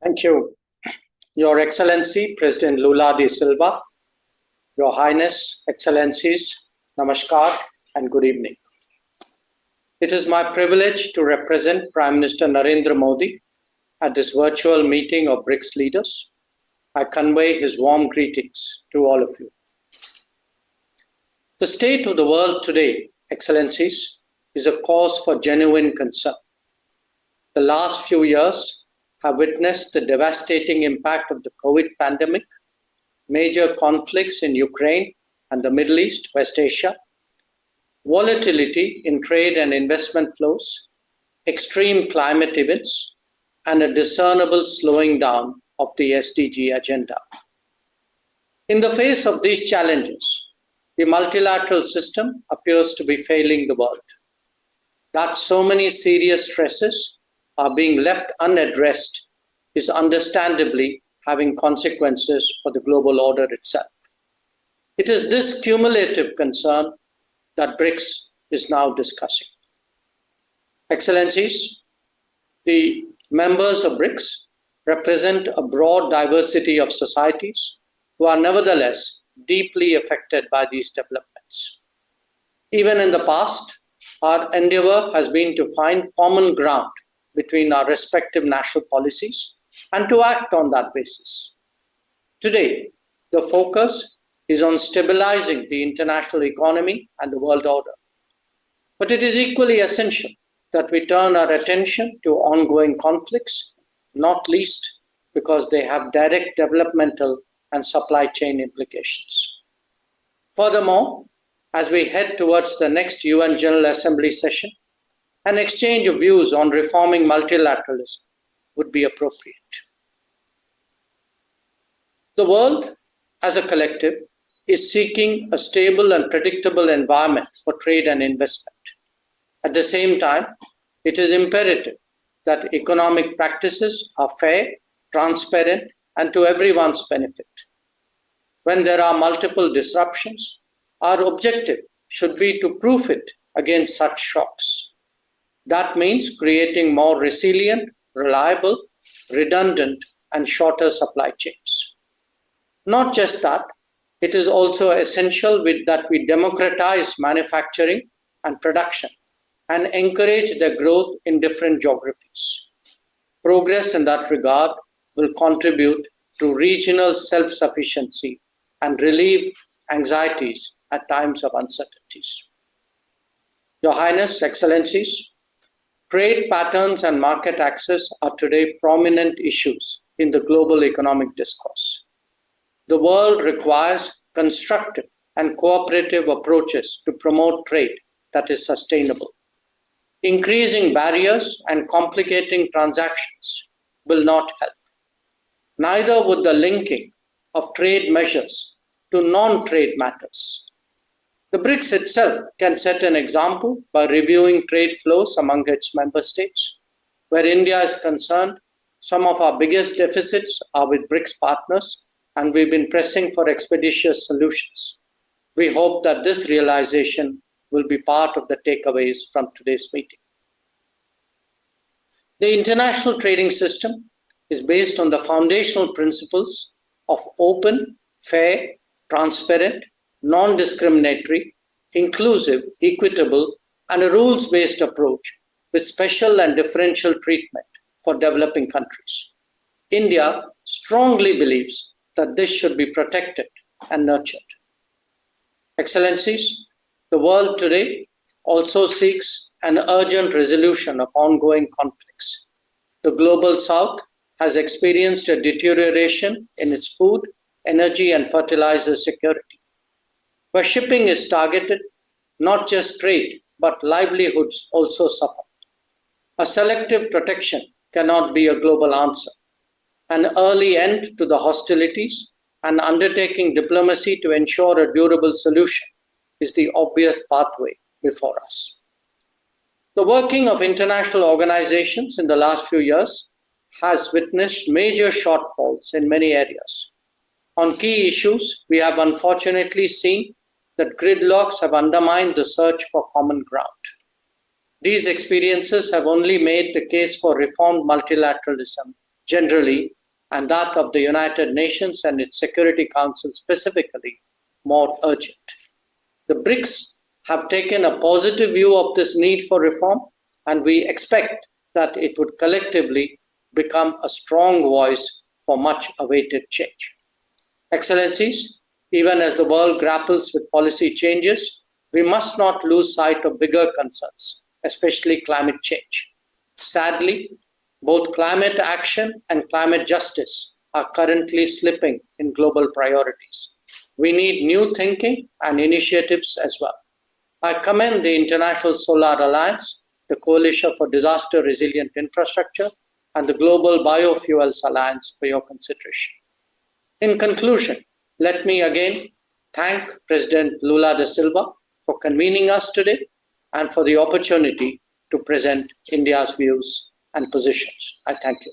Thank you, Your Excellency, President Lula de Silva, Your Highness, Excellencies, Namaskar, and good evening. It is my privilege to represent Prime Minister Narendra Modi at this virtual meeting of BRICS leaders. I convey his warm greetings to all of you. The state of the world today, Excellencies, is a cause for genuine concern. The last few years have witnessed the devastating impact of the COVID pandemic, major conflicts in Ukraine and the Middle East, West Asia, volatility in trade and investment flows, extreme climate events, and a discernible slowing down of the SDG agenda. In the face of these challenges, the multilateral system appears to be failing the world. That so many serious stresses are being left unaddressed is understandably having consequences for the global order itself. It is this cumulative concern that BRICS is now discussing. Excellencies, the members of BRICS represent a broad diversity of societies who are nevertheless deeply affected by these developments. Even in the past, our endeavor has been to find common ground between our respective national policies and to act on that basis. Today, the focus is on stabilizing the international economy and the world order. But it is equally essential that we turn our attention to ongoing conflicts, not least because they have direct developmental and supply chain implications. Furthermore, as we head towards the next UN General Assembly session, an exchange of views on reforming multilateralism would be appropriate. The world, as a collective, is seeking a stable and predictable environment for trade and investment. At the same time, it is imperative that economic practices are fair, transparent, and to everyone's benefit. When there are multiple disruptions, our objective should be to proof it against such shocks. That means creating more resilient, reliable, redundant, and shorter supply chains. Not just that, it is also essential that we democratize manufacturing and production and encourage their growth in different geographies. Progress in that regard will contribute to regional self-sufficiency and relieve anxieties at times of uncertainties. Your Highness, Excellencies, trade patterns and market access are today prominent issues in the global economic discourse. The world requires constructive and cooperative approaches to promote trade that is sustainable. Increasing barriers and complicating transactions will not help. Neither would the linking of trade measures to non-trade matters. The BRICS itself can set an example by reviewing trade flows among its member states. Where India is concerned, some of our biggest deficits are with BRICS partners, and we've been pressing for expeditious solutions. We hope that this realization will be part of the takeaways from today's meeting. The international trading system is based on the foundational principles of open, fair, transparent, non-discriminatory, inclusive, equitable, and a rules-based approach with special and differential treatment for developing countries. India strongly believes that this should be protected and nurtured. Excellencies, the world today also seeks an urgent resolution of ongoing conflicts. The global south has experienced a deterioration in its food, energy, and fertilizer security. Where shipping is targeted, not just trade, but livelihoods also suffer. A selective protection cannot be a global answer. An early end to the hostilities and undertaking diplomacy to ensure a durable solution is the obvious pathway before us. The working of international organizations in the last few years has witnessed major shortfalls in many areas. On key issues, we have unfortunately seen that gridlocks have undermined the search for common ground. These experiences have only made the case for reformed multilateralism generally, and that of the United Nations and its Security Council specifically, more urgent. The BRICS have taken a positive view of this need for reform, and we expect that it would collectively become a strong voice for much awaited change. Excellencies, even as the world grapples with policy changes, we must not lose sight of bigger concerns, especially climate change. Sadly, both climate action and climate justice are currently slipping in global priorities. We need new thinking and initiatives as well. I commend the International Solar Alliance, the Coalition for Disaster Resilient Infrastructure, and the Global Biofuels Alliance for your consideration. In conclusion, let me again thank President Lula da Silva for convening us today and for the opportunity to present India's views and positions. I thank you.